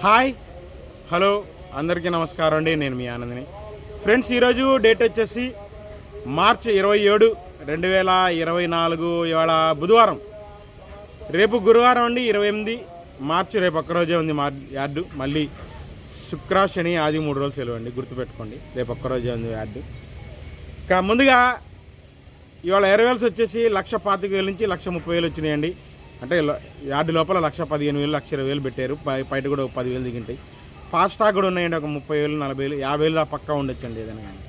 Hi hello అందరికీ నమస్కారం అండి. నేను మీ ఆనందని. ఫ్రెండ్స్, ఈరోజు డేట్ వచ్చేసి మార్చి 27, 2024. ఇవాళ బుధవారం, రేపు గురువారం అండి 28 మార్చి. రేపు ఒక్కరోజే ఉంది యార్డు. మళ్ళీ శుక్ర, శని, ఆది 3 రోజులు సెలవు అండి, గుర్తుపెట్టుకోండి. రేపు ఒక్కరోజే ఉంది యార్డు. ఇంకా ముందుగా ఇవాళ ఎరవేల్స్ వచ్చేసి 1,25,000 నుంచి 1,30,000 వచ్చినాయండి. అంటే యార్డు లోపల 1,15,000, 1,20,000 పెట్టారు. బయట కూడా 10,000 దిగింటాయి. ఫాస్ట్ స్టాక్ కూడా ఉన్నాయండి. ఒక 30,000, 40,000, 50,000 దా పక్కా ఉండొచ్చండి. ఏదైనా కానీ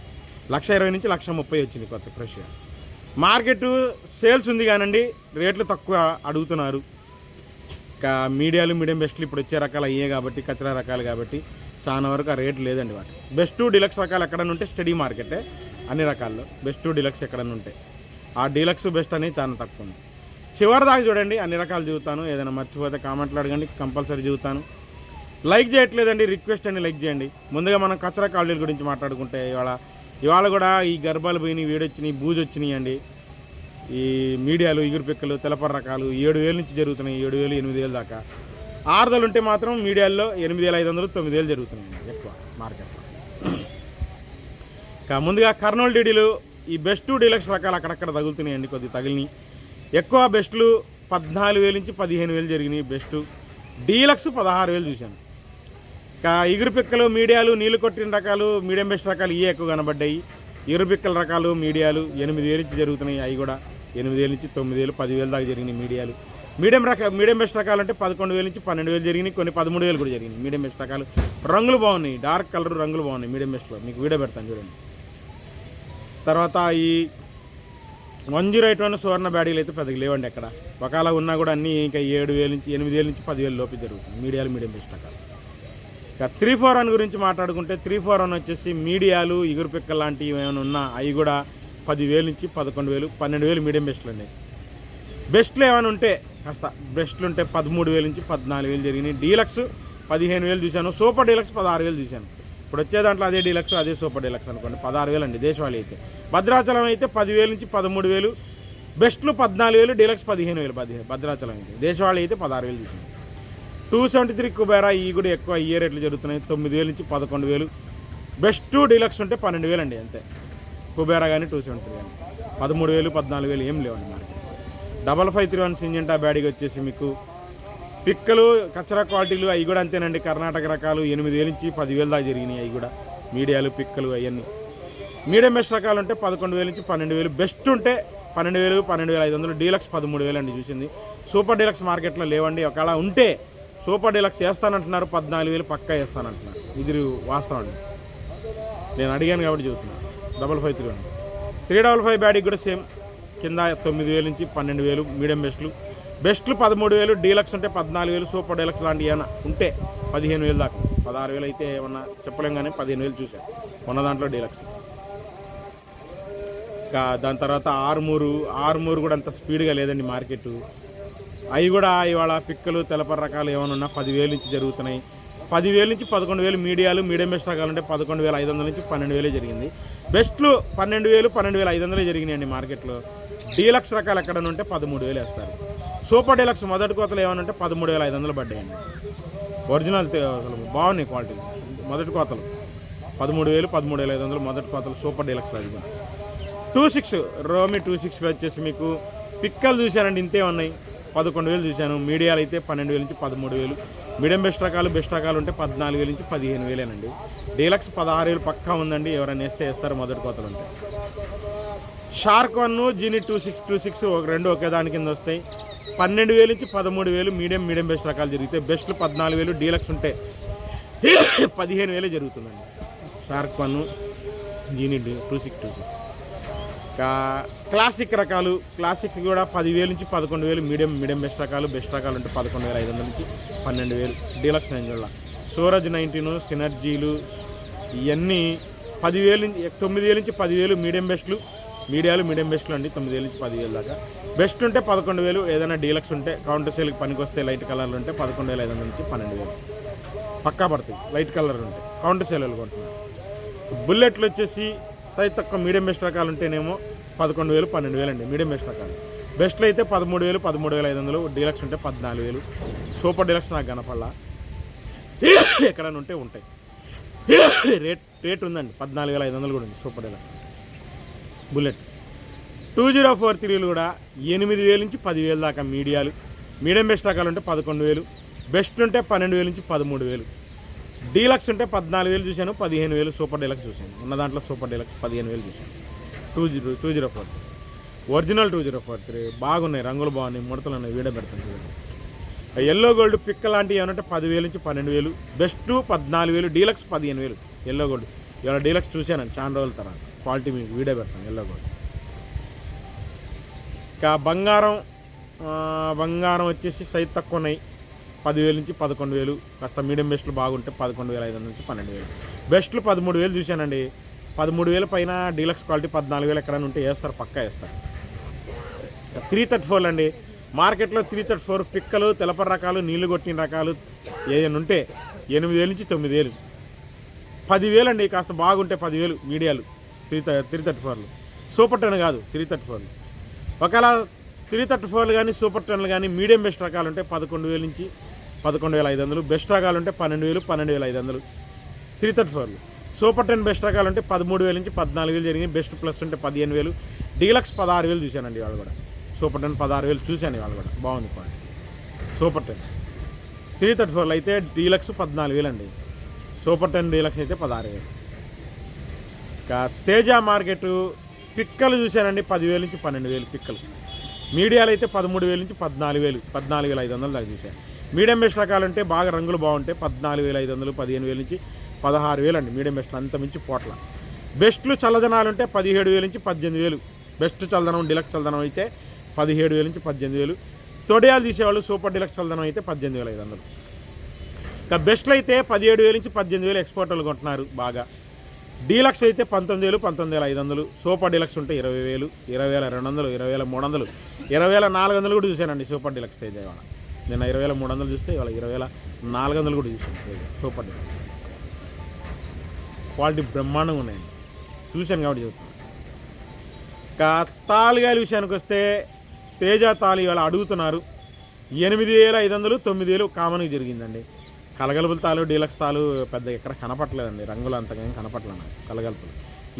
1,20,000 నుంచి 1,30,000 వచ్చింది కొత్త ఫ్రెష్గా. మార్కెట్ సేల్స్ ఉంది కానండి, రేట్లు తక్కువ అడుగుతున్నారు. ఇంకా మీడియాలు, మీడియం బెస్ట్లు ఇప్పుడు వచ్చే రకాలు అయ్యే కాబట్టి, కచరా రకాలు కాబట్టి చాలా వరకు ఆ రేటు లేదండి. వాటి బెస్ట్ డీలక్స్ రకాలు ఎక్కడన్నా ఉంటే స్టడీ మార్కెటే. అన్ని రకాల్లో బెస్ట్ డీలక్స్ ఎక్కడన్నా ఉంటాయి. ఆ డీలక్స్ బెస్ట్ అనేది చాలా తక్కువ ఉంది. చివరి దాకా చూడండి, అన్ని రకాలు చూస్తాను. ఏదైనా మర్చిపోతే కామెంట్లు అడగండి, కంపల్సరీ చూస్తాను. లైక్ చేయట్లేదండి, రిక్వెస్ట్ అని లైక్ చేయండి. ముందుగా మనం కచరా కాలనీల గురించి మాట్లాడుకుంటే ఇవాళ కూడా ఈ గర్భాలు పోయినాయి, వేడొచ్చినాయి, బూజు వచ్చినాయి అండి. ఈ మీడియాలు, ఇగురు పిక్కలు, తెలపర రకాలు 7,000 నుంచి జరుగుతున్నాయి. 7,000, 8,000 దాకా. ఆరుదలు ఉంటే మాత్రం మీడియాల్లో 8,500, 9,000 జరుగుతున్నాయండి ఎక్కువ మార్కెట్లో. ఇంకా ముందుగా కర్నూలు డీడీలు, ఈ బెస్ట్ డీలక్స్ రకాలు అక్కడక్కడ తగులుతున్నాయండి, కొద్దిగా తగిలినాయి. ఎక్కువ బెస్ట్లు 14,000 నుంచి 15,000 జరిగినాయి. బెస్ట్ డీలక్స్ 16,000 చూశాను. ఇంకా ఇగురు పిక్కలు, మీడియాలు, నీళ్ళు కొట్టిన రకాలు, మీడియం బెస్ట్ రకాలు ఇవే ఎక్కువ కనబడ్డాయి. ఇగురు పిక్కల రకాలు మీడియాలు 8,000 నుంచి జరుగుతున్నాయి. అవి కూడా 8,000 నుంచి 9,000, 10,000 దాకా జరిగినాయి మీడియాలు. మీడియం బెస్ట్ రకాలు అంటే 11,000 నుంచి 12,000 జరిగినాయి. కొన్ని 13,000 కూడా జరిగినాయి. మీడియం బెస్ట్ రకాలు రంగులు బాగున్నాయి, డార్క్ కలర్ రంగులు బాగున్నాయి మీడియం బెస్ట్లో. మీకు వీడియో పెడతాను చూడండి. తర్వాత ఈ 108 సువర్ణ బ్యాడీలు అయితే పెద్దగా లేవండి ఎక్కడ. ఒకవేళ ఉన్నా కూడా అన్నీ ఇంకా 7,000 నుంచి 8,000 నుంచి 10,000 లోపు జరుగుతుంది మీడియాలు, మీడియం బెస్ట్ రకాలు. ఇంకా 341 గురించి మాట్లాడుకుంటే 341 వచ్చేసి మీడియాలు, ఇగురు పిక్కలు లాంటివి ఏమైనా ఉన్నా అవి కూడా 10,000 నుంచి 11,000, 12,000 మీడియం బెస్ట్లు అండి. బెస్ట్లు ఏమైనా ఉంటే కాస్త బెస్ట్లు ఉంటే 13,000 నుంచి 14,000 జరిగినాయి. డీలక్స్ 15,000 చూశాను. సూపర్ డీలక్స్ 16,000 చూశాను. ఇప్పుడు వచ్చే దాంట్లో అదే డీలక్స్, అదే సూపర్ డీలక్స్ అనుకోండి 16,000 అండి. దేశవాళీ అయితే భద్రాచలం అయితే 10,000 నుంచి 13,000, బెస్ట్లు 14,000, డీలక్స్ 15,000. భద్రాచలం అయితే దేశవాళీ అయితే 16,000 చూసింది. 273 కుబేరా ఈ కూడా ఎక్కువ ఇయర్ రేట్లు జరుగుతున్నాయి. 9,000 నుంచి 11,000. బెస్ట్ డీలక్స్ ఉంటే 12,000 అండి అంతే. కుబేరా కానీ 273 కానీ 13,000, 14,000 ఏం లేవండి మనకి. 5531 సింజెంటా బ్యాడీకి వచ్చేసి మీకు పిక్కలు, కచ్చరా క్వాలిటీలు అవి కూడా అంతేనండి. కర్ణాటక రకాలు 8,000 నుంచి 10,000 దాకా జరిగినాయి. అవి కూడా మీడియాలు, పిక్కలు అవన్నీ. మీడియం బెస్ట్ రకాలు ఉంటే 11,000 నుంచి 12,000. బెస్ట్ ఉంటే 12,000, 12,500. డీలక్స్ 13,000 అండి చూసింది. సూపర్ డీలక్స్ మార్కెట్లో లేవండి. ఒకవేళ ఉంటే సూపర్ డీలక్స్ వేస్తానంటున్నారు, 14,000 పక్కా వేస్తానంటున్నారు. ఇది వాస్తవం అండి, నేను అడిగాను కాబట్టి చెబుతున్నాను. 5531 355 బ్యాడీకి కూడా సేమ్. కింద 9,000 నుంచి 12,000 మీడియం బెస్ట్లు 13,000. డీలక్స్ ఉంటే 14,000. సూపర్ డీలక్స్ లాంటివి ఏమైనా ఉంటే 15,000 దాకా. 16,000 అయితే ఏమన్నా చెప్పలేం కానీ 15,000 చూశాను ఉన్న దాంట్లో డీలక్స్. ఇంకా దాని తర్వాత ఆరుమూరు కూడా అంత స్పీడ్గా లేదండి మార్కెట్. అవి కూడా ఇవాళ పిక్కలు, తెలపర రకాలు ఏమైనా ఉన్నా 10,000 నుంచి జరుగుతున్నాయి. 10,000 నుంచి 11,000 మీడియాలు, మీడియం బెస్ట్ రకాలు అంటే 11,500 నుంచి 12,000 జరిగింది. బెస్ట్లు 12,000, 12,500 జరిగినాయండి మార్కెట్లో. డీలక్స్ రకాలు ఎక్కడన్నా ఉంటే 13,000 వేస్తారు. సూపర్ డీలక్స్ మొదటి కోతలు ఏమైనా ఉంటే 13,500 పడ్డాయండి. ఒరిజినల్ అసలు బాగున్నాయి క్వాలిటీ. మొదటి కోతలు 13,000, 13,500 మొదటి కోతలు సూపర్ డీలక్స్. అది 26 రోమి 26 వచ్చేసి మీకు పిక్కలు చూశానండి, ఇంతే ఉన్నాయి. 11,000 చూశాను. మీడియాలు అయితే 12,000 నుంచి 13,000. మీడియం బెస్ట్ రకాలు ఉంటే 14,000 నుంచి 15,000 డీలక్స్ 16,000 పక్కా ఉందండి. ఎవరైనా వేస్తారు మొదటి కోతలు ఉంటే. షార్క్ 1, జీని 26 రెండు ఒకే దాని కింద వస్తాయి. 12,000 నుంచి 13,000 మీడియం బెస్ట్ రకాలు జరిగితే బెస్ట్లు 14,000. డీలక్స్ ఉంటే 15,000 జరుగుతుందండి. షార్క్ 1, జీని 26. క్లాసిక్ రకాలు, క్లాసిక్ కూడా 10,000 నుంచి 11,000 మీడియం బెస్ట్ రకాలు ఉంటే 11,500 నుంచి 12,000 డీలక్స్ రేంజ్లో. సూరజ్ 19, సినర్జీలు ఇవన్నీ 10,000 నుంచి 9,000 నుంచి 10,000 మీడియాలు, మీడియం బెస్ట్లు అండి. 9,000 నుంచి 10,000 దాకా. బెస్ట్ ఉంటే 11,000. ఏదైనా డీలక్స్ ఉంటే కౌంటర్ సేల్కి పనికి వస్తే లైట్ కలర్లు ఉంటే 11,500 నుంచి 12,000 పక్కా పడుతుంది. లైట్ కలర్ ఉంటే కౌంటర్ సేల్ కొంటున్నారు. బుల్లెట్లు వచ్చేసి సైజ్ తక్కువ మీడియం బెస్ట్ రకాలు ఉంటేనేమో 11,000, 12,000 అండి మీడియం బెస్ట్ రకాలు. బెస్ట్లు అయితే 13,000, 13,500. డీలక్స్ ఉంటే 14,000. సూపర్ డీలక్స్ నాకు కనపడలా. ఎక్కడైనా ఉంటే ఉంటాయి. రేట్ ఉందండి 14,500 కూడా ఉంది సూపర్ డీలక్స్ బుల్లెట్. 2043లు కూడా 8,000 నుంచి 10,000 దాకా మీడియాలు. మీడియం బెస్ట్ రకాలు ఉంటే 11,000, బెస్ట్ ఉంటే 12,000 నుంచి 13,000. డీలక్స్ ఉంటే 14,000 చూశాను, 15,000 సూపర్ డీలక్స్ చూశాను. ఉన్న దాంట్లో సూపర్ డీలక్స్ 15,000 చూశాను. 2043 ఒరిజినల్ 2043 బాగున్నాయి, రంగులు బాగున్నాయి, ముడతలు ఉన్నాయి, వీడియో పెడతాను చూడండి. ఎల్లో గోల్డ్ పిక్క లాంటివి ఏమంటే 10,000 నుంచి 12,000, బెస్ట్ 14,000, డీలక్స్ 15,000. ఎల్లో గోల్డ్ ఇవాళ డీలక్స్ చూశాను చాలా రోజుల తర్వాత, క్వాలిటీ మీకు వీడియో పెడతాను. Yellow gold. ఇంకా బంగారం వచ్చేసి సైజ్ తక్కువ ఉన్నాయి, 10,000 నుంచి 11,000. కాస్త మీడియం బెస్ట్లు బాగుంటే 11,500 నుంచి 12,000. బెస్ట్లు 13,000 చూశానండి. 13,000 పైన డీలక్స్ క్వాలిటీ 14,000 ఎక్కడైనా ఉంటే వేస్తారు, పక్కా వేస్తారు. 334 అండి. మార్కెట్లో 334 పిక్కలు, తెలపర రకాలు, నీళ్లు కొట్టిన రకాలు ఏదైనా ఉంటే 8,000 నుంచి 9,000. 10,000 అండి, కాస్త బాగుంటే 10,000 మీడియాలు. 334లు సూపర్ టెన్ కాదు, 334లు. ఒకవేళ 334లు కానీ సూపర్ టెన్లు కానీ మీడియం బెస్ట్ రకాలు ఉంటే 11,000 నుంచి 11,500. బెస్ట్ రకాలు ఉంటే 12,000, 12,500. 334లు. సూపర్ టెన్ బెస్ట్ రకాలు ఉంటే 13,000 నుంచి 14,000 జరిగింది. బెస్ట్ ప్లస్ ఉంటే 15,000. డీలక్స్ 16,000 చూశానండి వాళ్ళు కూడా. సూపర్ టెన్ 16,000 చూశాను వాళ్ళు కూడా, బాగుంది క్వాలిటీ. సూపర్ టెన్ 334లు అయితే డీలక్స్ 14,000 అండి. సూపర్ టెన్ డీలక్స్ అయితే 16,000. ఇంకా తేజ మార్కెట్ పిక్కలు చూశానండి 10,000 నుంచి 12,000 పిక్కలు. మీడియాలు అయితే 13,000 నుంచి 14,000, 14,500 దాకా చూశాను. మీడియం బెస్ట్ రకాలు ఉంటే బాగా రంగులు బాగుంటే 14,500, 15,000 నుంచి 16,000 అండి. మీడియం బెస్ట్లు అంత మించి పోట్ల. బెస్ట్లు చల్లదనాలు ఉంటే 17,000 నుంచి 18,000. బెస్ట్ చల్లదనం డీలక్స్ చల్లదనం అయితే 17,000 నుంచి 18,000. తొడియాలు తీసేవాళ్ళు సూపర్ డీలక్స్ చల్లదనం అయితే 18,500. ఇంకా బెస్ట్లు అయితే 17,000 నుంచి 18,000 ఎక్స్పోర్టర్లు కొంటున్నారు బాగా. డీలక్స్ అయితే 19,000, 19,500. సూపర్ డీలక్స్ ఉంటే 20,000, 20,200, 20,300, 20,400 కూడా చూశానండి సూపర్ డీలక్స్ తేజ. ఇవాళ నిన్న 20,300 చూస్తే ఇవాళ 20,400 కూడా చూశాను తేజ సూపర్ డీలక్స్. క్వాలిటీ బ్రహ్మాండంగా ఉన్నాయండి, చూశాను కాబట్టి చెప్తాను. ఇంకా తాలిగాయల విషయానికి వస్తే తేజ తాలి ఇవాళ అడుగుతున్నారు 8,500, 9,000 కామన్గా జరిగిందండి. కలగలుపుల తాలు డీలక్స్ తాలు పెద్ద ఎక్కడ కనపట్లేదండి, రంగులు అంతగా కనపట్లేదు నాకు కలగలుపులు.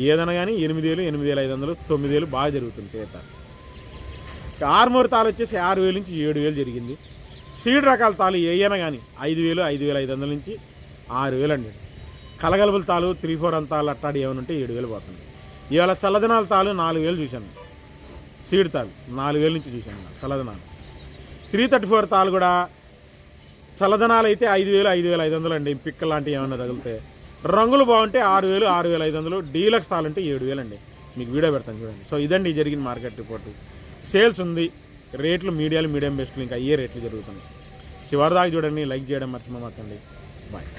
ఏదైనా కానీ 8,000, 8,500, 9,000 బాగా జరుగుతుంది తేజ తాలు. ఆర్మూర్ తాలు వచ్చేసి 6,000 నుంచి 7,000 జరిగింది. సీడ్ రకాల తాలు ఏమైనా కానీ 5,000, 5,500 నుంచి 6,000 అండి. కలగలుపుల తాలు 3-4 అంతాలు అట్టాడి ఏమైనా ఉంటే 7,000 పోతుంది. ఇవాళ చల్లదనాల తాలు 4,000 చూశాను. సీడ్ తాలు 4,000 నుంచి చూశాను చల్లదనాలు. 334 తాలు కూడా చల్లదనాలు అయితే 5,000, 5,500 అండి. పిక్క లాంటివి ఏమైనా తగిలితే రంగులు బాగుంటే 6,000, 6,500. డీలక్స్ తాలు అంటే 7,000 అండి. మీకు వీడియో పెడతాను చూడండి. సో ఇదండి జరిగిన మార్కెట్ రిపోర్టు. సేల్స్ ఉంది, రేట్లు మీడియం బెస్ట్లు ఇంకా అయ్యే రేట్లు జరుగుతున్నాయి. చివరిదాకా చూడండి, లైక్ చేయడం మర్చిపోమాకండి. బాయ్.